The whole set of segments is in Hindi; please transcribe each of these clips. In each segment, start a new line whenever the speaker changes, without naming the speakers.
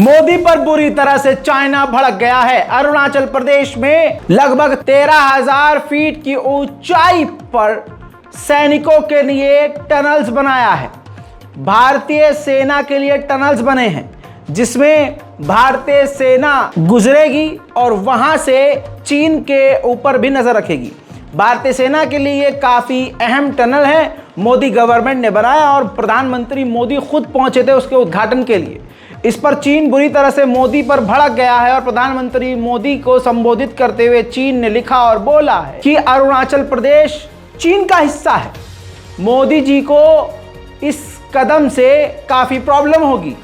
मोदी पर बुरी तरह से चाइना भड़क गया है। अरुणाचल प्रदेश में लगभग 13,000 फीट की ऊंचाई पर सैनिकों के लिए टनल्स बनाया है। भारतीय सेना के लिए टनल्स बने हैं जिसमें भारतीय सेना गुजरेगी और वहां से चीन के ऊपर भी नजर रखेगी। भारतीय सेना के लिए ये काफी अहम टनल है। मोदी गवर्नमेंट ने बनाया और प्रधानमंत्री मोदी खुद पहुंचे थे उसके उद्घाटन के लिए। इस पर चीन बुरी तरह से मोदी पर भड़क गया है और प्रधानमंत्री मोदी को संबोधित करते हुए चीन ने लिखा और बोला है कि अरुणाचल प्रदेश चीन का हिस्सा है। मोदी जी को इस कदम से काफी प्रॉब्लम होगी,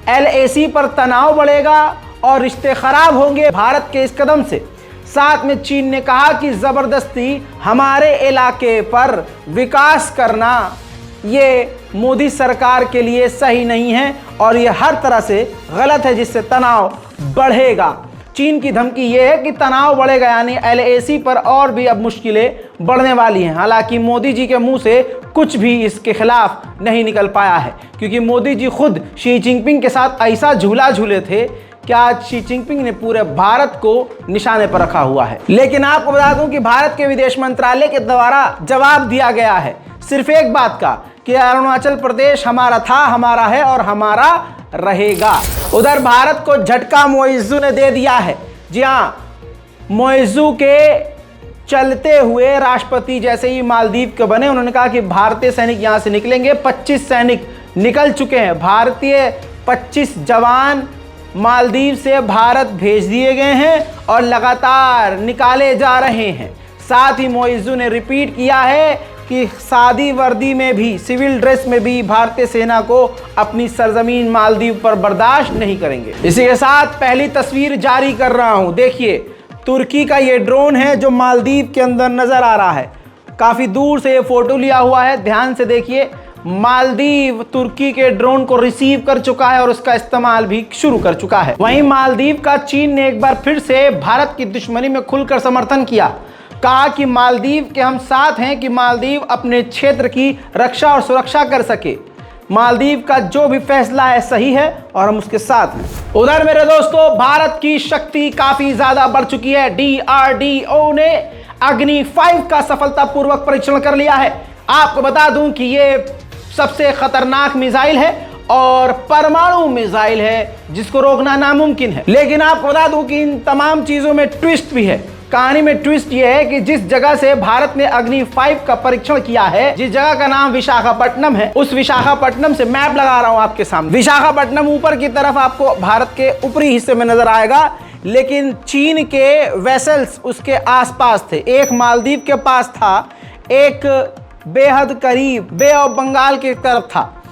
LAC पर तनाव बढ़ेगा और रिश्ते खराब होंगे भारत के इस कदम से। साथ में चीन ने कहा कि जबरदस्ती हमारे इलाके पर विकास करना ये मोदी सरकार के लिए सही नहीं है और ये हर तरह से गलत है, जिससे तनाव बढ़ेगा। चीन की धमकी ये है कि तनाव बढ़ेगा, यानी LAC पर और भी अब मुश्किलें बढ़ने वाली हैं। हालांकि मोदी जी के मुंह से कुछ भी इसके खिलाफ नहीं निकल पाया है, क्योंकि मोदी जी खुद शी जिनपिंग के साथ ऐसा झूला झूले थे कि आज शी जिनपिंग ने पूरे भारत को निशाने पर रखा हुआ है। लेकिन आपको बता दूं कि भारत के विदेश मंत्रालय के द्वारा जवाब दिया गया है सिर्फ एक बात का कि अरुणाचल प्रदेश हमारा था, हमारा है और हमारा रहेगा। उधर भारत को झटका मोइज़ू ने दे दिया है। जी हाँ, मोइज़ू के चलते हुए राष्ट्रपति जैसे ही मालदीव के बने, उन्होंने कहा कि भारतीय सैनिक यहां से निकलेंगे। 25 सैनिक निकल चुके हैं। भारतीय 25 जवान मालदीव से भारत भेज दिए गए हैं और लगातार निकाले जा रहे हैं। साथ ही मोइज़ू ने रिपीट किया है कि सादी वर्दी में भी, सिविल ड्रेस में भी भारतीय सेना को अपनी सरजमीन मालदीव पर बर्दाश्त नहीं करेंगे। इसी के साथ पहली तस्वीर जारी कर रहा हूं। देखिए, तुर्की का ये ड्रोन है जो मालदीव के अंदर नजर आ रहा है। काफी दूर से ये फोटो लिया हुआ है, ध्यान से देखिए। मालदीव तुर्की के ड्रोन को रिसीव कर चुका है और उसका इस्तेमाल भी शुरू कर चुका है। वहीं मालदीव का चीन ने एक बार फिर से भारत की दुश्मनी में खुलकर समर्थन किया। कहा कि मालदीव के हम साथ हैं कि मालदीव अपने क्षेत्र की रक्षा और सुरक्षा कर सके। मालदीव का जो भी फैसला है सही है और हम उसके साथ हैं। उधर मेरे दोस्तों, भारत की शक्ति काफी ज्यादा बढ़ चुकी है। DRDO ने अग्नि 5 का सफलतापूर्वक परीक्षण कर लिया है। आपको बता दूं कि ये सबसे खतरनाक मिसाइल है और परमाणु मिसाइल है जिसको रोकना नामुमकिन है। लेकिन आपको बता दूं कि इन तमाम चीजों में ट्विस्ट भी है। कहानी में ट्विस्ट ये है कि जिस जगह से भारत ने अग्नि 5 का परीक्षण किया है, जिस जगह का नाम विशाखापट्टनम है, उस विशाखापट्टनम से मैप लगा रहा हूं आपके सामने। विशाखापट्टनम ऊपर की तरफ आपको भारत के ऊपरी हिस्से में नजर आएगा, लेकिन चीन के वेसल्स उसके आसपास थे। एक मालदीव के पास था, एक बेहद करीब बे ऑफ बंगाल की तरफ था।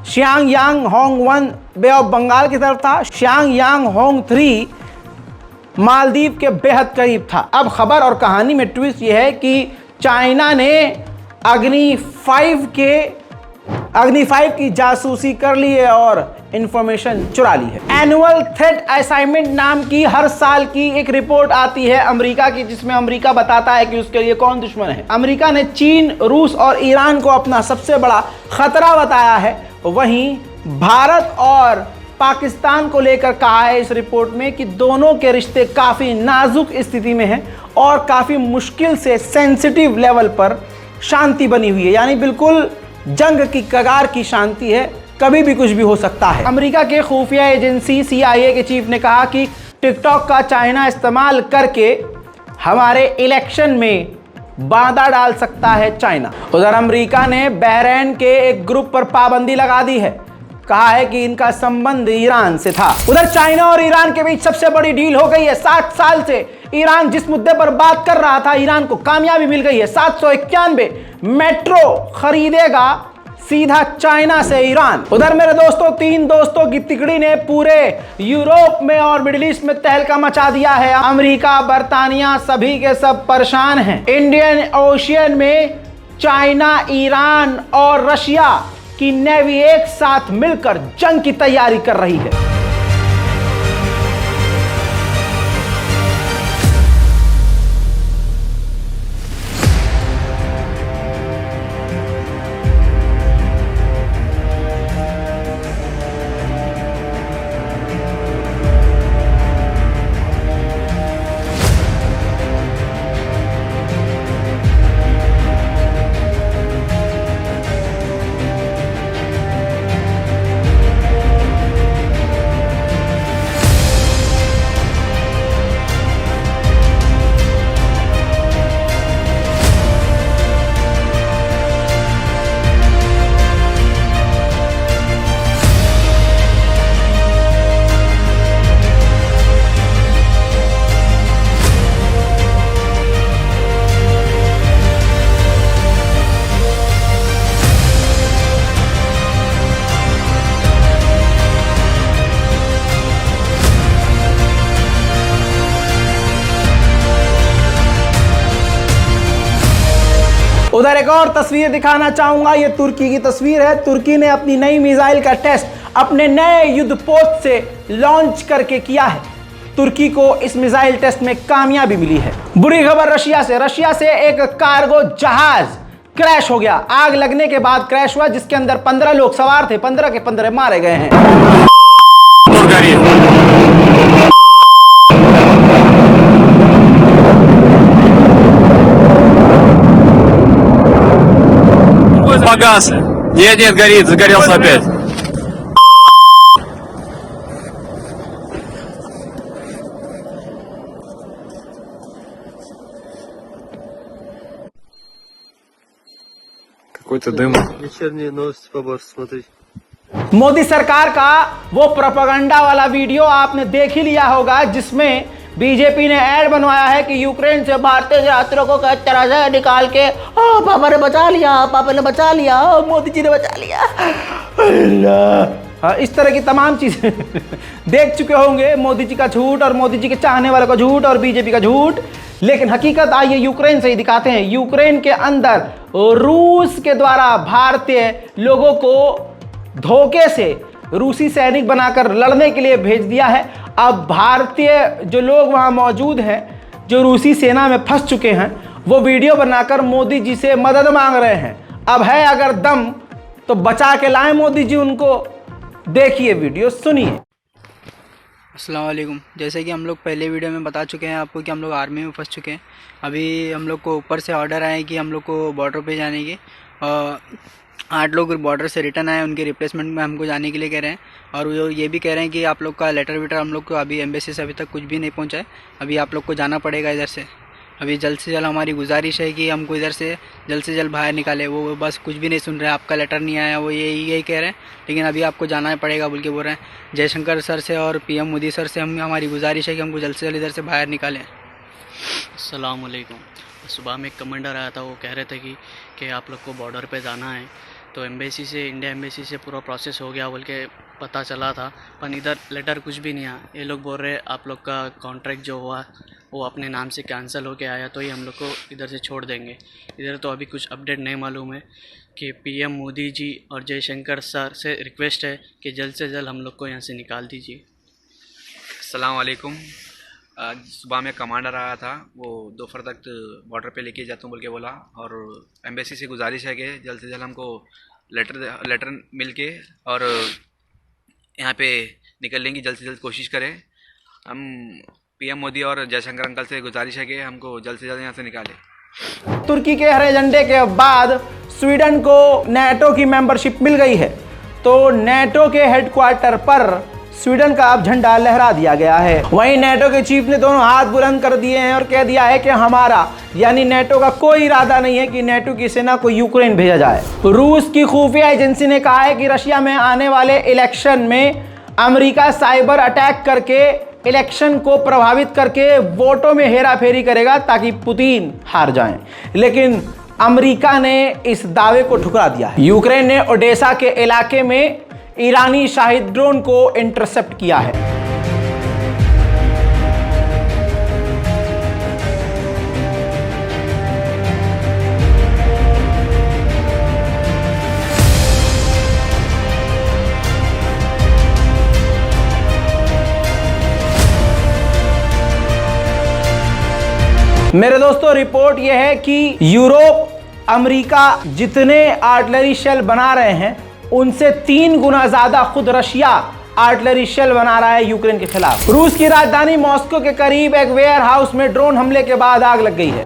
Xiang Hong 1 Bay of Bengal की तरफ था। शियांग होंग 3 मालदीव के बेहद करीब था। अब खबर और कहानी में ट्विस्ट यह है कि चाइना ने अग्नि 5 की जासूसी कर ली है और इंफॉर्मेशन चुरा ली है। एनुअल थ्रेट असाइनमेंट नाम की हर साल की एक रिपोर्ट आती है अमेरिका की, जिसमें अमेरिका बताता है कि उसके लिए कौन दुश्मन है। अमेरिका ने चीन, रूस और ईरान को अपना सबसे बड़ा खतरा बताया है। वहीं भारत और पाकिस्तान को लेकर कहा है इस रिपोर्ट में कि दोनों के रिश्ते काफी नाजुक स्थिति में हैं और काफी मुश्किल से सेंसिटिव लेवल पर शांति बनी हुई है, यानी बिल्कुल जंग की कगार की शांति है, कभी भी कुछ भी हो सकता है। अमेरिका के खुफिया एजेंसी CIA के चीफ ने कहा कि टिकटॉक का चाइना इस्तेमाल करके हमारे इलेक्शन में बाधा डाल सकता है चाइना। उधर अमेरिका ने बहरीन के एक ग्रुप पर पाबंदी लगा दी है। कहा है कि इनका संबंध ईरान से था। उधर चाइना और ईरान के बीच सबसे बड़ी डील हो गई है। 60 साल से ईरान जिस मुद्दे पर बात कर रहा था, ईरान को कामयाबी मिल गई है। 791 मेट्रो खरीदेगा सीधा चाइना से ईरान। उधर मेरे दोस्तों, 3 दोस्तों की तिकड़ी ने पूरे यूरोप में और मिडिल ईस्ट में तहलका मचा दिया है। अमेरिका, बर्तानिया सभी के सब परेशान हैं। इंडियन ओशियन में चाइना, ईरान और रशिया की नेवी एक साथ मिलकर जंग की तैयारी कर रही है। उधर एक और तस्वीर दिखाना चाहूंगा, ये तुर्की की तस्वीर है। तुर्की ने अपनी नई मिसाइल का टेस्ट अपने नए युद्धपोत से लॉन्च करके किया है। तुर्की को इस मिसाइल टेस्ट में कामयाबी मिली है। बुरी खबर रशिया से एक कार्गो जहाज क्रैश हो गया। आग लगने के बाद क्रैश हुआ, जिसके अंदर 15 लोग सवार थे। 15 के 15 मारे गए हैं।
Погас. Нет, горит, загорелся опять. Какой-то дым.
Вечерние новости побольше смотреть.
मोदी सरकार का वो प्रोपेगेंडा वाला वीडियो आपने देख ही लिया होगा, जिसमें बीजेपी ने ऐड बनवाया है कि यूक्रेन से भारतीय यात्रियों को किस तरह से निकाल के पापा ने बचा लिया, पापा ने बचा लिया, मोदी जी ने बचा लिया। अल्लाह, इस तरह की तमाम चीजें देख चुके होंगे। मोदी जी का झूठ और मोदी जी के चाहने वालों का झूठ और बीजेपी का झूठ। लेकिन हकीकत आइए यूक्रेन से ही दिखाते हैं। यूक्रेन के अंदर रूस के द्वारा भारतीय लोगों को धोखे से रूसी सैनिक बनाकर लड़ने के लिए भेज दिया है। अब भारतीय जो लोग वहां मौजूद हैं, जो रूसी सेना में फंस चुके हैं, वो वीडियो बनाकर मोदी जी से मदद मांग रहे हैं। अब है अगर दम तो बचा के लाएं मोदी जी उनको। देखिए वीडियो, सुनिए।
अस्सलाम वालेकुम। जैसे कि हम लोग पहले वीडियो में बता चुके हैं आपको कि हम लोग आर्मी में फंस चुके हैं। अभी हम लोग को ऊपर से ऑर्डर आए कि हम लोग को बॉर्डर पे जाने की। 8 लोग बॉर्डर से रिटर्न आए, उनके रिप्लेसमेंट में हमको जाने के लिए कह रहे हैं। और वो ये भी कह रहे हैं कि आप लोग का लेटर वेटर हम लोग को अभी एम्बेसी से अभी तक कुछ भी नहीं पहुंचा है। अभी आप लोग को जाना पड़ेगा इधर से। अभी जल्द से जल्द हमारी गुजारिश है कि हमको इधर से जल्द बाहर निकाले। वो बस कुछ भी नहीं सुन रहे, आपका लेटर नहीं आया, वो यही कह रहे हैं। लेकिन अभी आपको जाना पड़ेगा बोल के बोल रहे हैं। जयशंकर सर से और पीएम मोदी सर से हमारी गुजारिश है कि हमको जल्द से जल्द इधर से बाहर निकालें।
अस्सलाम वालेकुम। सुबह में एक कमांडर आया था, वो कह रहे थे कि आप लोग को बॉर्डर पे जाना है। तो एम्बेसी से, इंडिया एम्बेसी से पूरा प्रोसेस हो गया बोल के पता चला था, पर इधर लेटर कुछ भी नहीं आया। ये लोग बोल रहे आप लोग का कॉन्ट्रैक्ट जो हुआ वो अपने नाम से कैंसिल होके आया तो ही हम लोग को इधर से छोड़ देंगे। इधर तो अभी कुछ अपडेट नहीं मालूम है कि पीएम मोदी जी और जयशंकर सर से रिक्वेस्ट है कि जल्द से जल्द हम लोग को यहाँ से निकाल दीजिए।
अस्सलाम वालेकुम। आज सुबह में कमांडर आया था, वो दोपहर तक बॉर्डर पे लेके जाता हूँ बोल के बोला। और एम्बेसी से गुजारिश है कि जल्द से जल्द हमको लेटर मिल के और यहाँ पे निकलने की जल्द से जल्द कोशिश करें। हम पीएम मोदी और जयशंकर अंकल से गुजारिश है कि हमको जल्द से जल्द यहाँ से निकालें।
तुर्की के हरे झंडे के बाद स्वीडन को नेटो की मेंबरशिप मिल गई है, तो नेटो के हेडक्वार्टर पर स्वीडन का अब झंडा लहरा दिया गया है। वहीं नेटो के चीफ ने दोनों हाथ बुलंद कर दिए हैं और कह दिया है कि हमारा यानी नेटो का कोई इरादा नहीं है कि नेटो की सेना को यूक्रेन भेजा जाए। रूस की खुफिया एजेंसी ने कहा है कि रशिया में आने वाले इलेक्शन में अमेरिका साइबर अटैक करके इलेक्शन को प्रभावित करके वोटों में हेराफेरी करेगा ताकि पुतिन हार जाएं। लेकिन अमेरिका ने इस दावे को ठुकरा दिया है। यूक्रेन ने ओडेसा के इलाके में ईरानी शाहिद ड्रोन को इंटरसेप्ट किया है। मेरे दोस्तों, रिपोर्ट यह है कि यूरोप, अमेरिका जितने आर्टिलरी शेल बना रहे हैं उनसे 3 गुना ज्यादा खुद रशिया आर्टिलरी शेल बना रहा है यूक्रेन के खिलाफ। रूस की राजधानी मॉस्को के करीब एक वेयर हाउस में ड्रोन हमले के बाद आग लग गई है।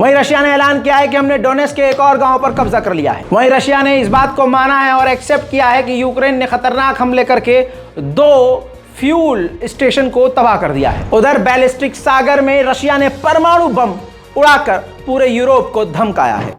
वहीं रशिया ने ऐलान किया है कि हमने डोनेट्स्क के एक और गांव पर कब्जा कर लिया है। वहीं रशिया ने इस बात को माना है और एक्सेप्ट किया है कि यूक्रेन ने खतरनाक हमले करके 2 फ्यूल स्टेशन को तबाह कर दिया है। उधर बैलिस्टिक सागर में रशिया ने परमाणु बम उड़ाकर पूरे यूरोप को धमकाया है।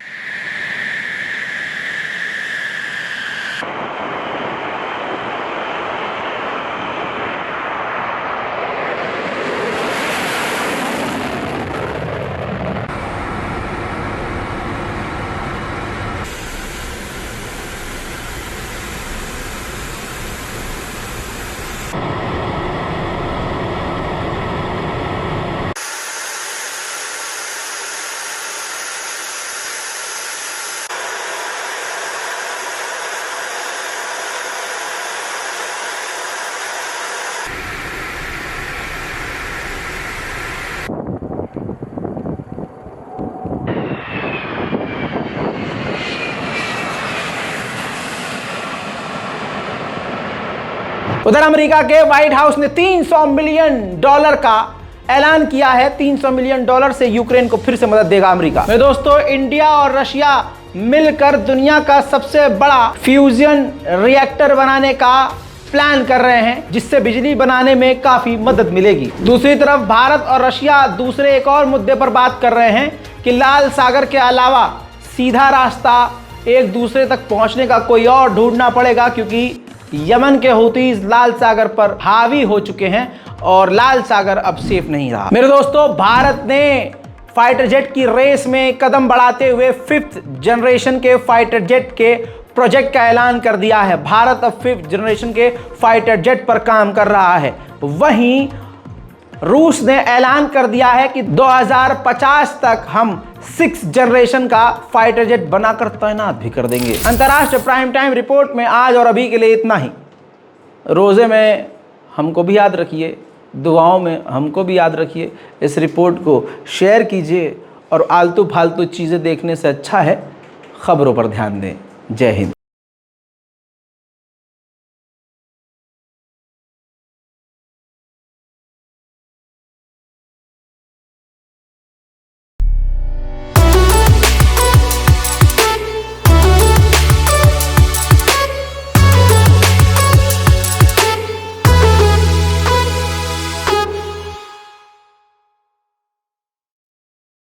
उधर अमेरिका के व्हाइट हाउस ने $300 मिलियन का ऐलान किया है। $300 मिलियन से यूक्रेन को फिर से मदद देगा अमेरिका। मेरे दोस्तों, इंडिया और रशिया मिलकर दुनिया का सबसे बड़ा फ्यूजन रिएक्टर बनाने का प्लान कर रहे हैं, जिससे बिजली बनाने में काफी मदद मिलेगी। दूसरी तरफ भारत और रशिया दूसरे एक और मुद्दे पर बात कर रहे हैं कि लाल सागर के अलावा सीधा रास्ता एक दूसरे तक पहुंचने का कोई और ढूंढना पड़ेगा, क्योंकि यमन के हूतीज लाल सागर पर हावी हो चुके हैं और लाल सागर अब सेफ नहीं रहा। मेरे दोस्तों, भारत ने फाइटर जेट की रेस में कदम बढ़ाते हुए 5th जनरेशन के फाइटर जेट के प्रोजेक्ट का ऐलान कर दिया है। भारत अब 5th जनरेशन के फाइटर जेट पर काम कर रहा है। वहीं रूस ने ऐलान कर दिया है कि 2050 तक हम 6th जनरेशन का फाइटर जेट बनाकर तैनात भी कर देंगे। अंतर्राष्ट्रीय प्राइम टाइम रिपोर्ट में आज और अभी के लिए इतना ही। रोज़े में हमको भी याद रखिए, दुआओं में हमको भी याद रखिए। इस रिपोर्ट को शेयर कीजिए और आलतू फालतू चीज़ें देखने से अच्छा है खबरों पर ध्यान दें। जय हिंद।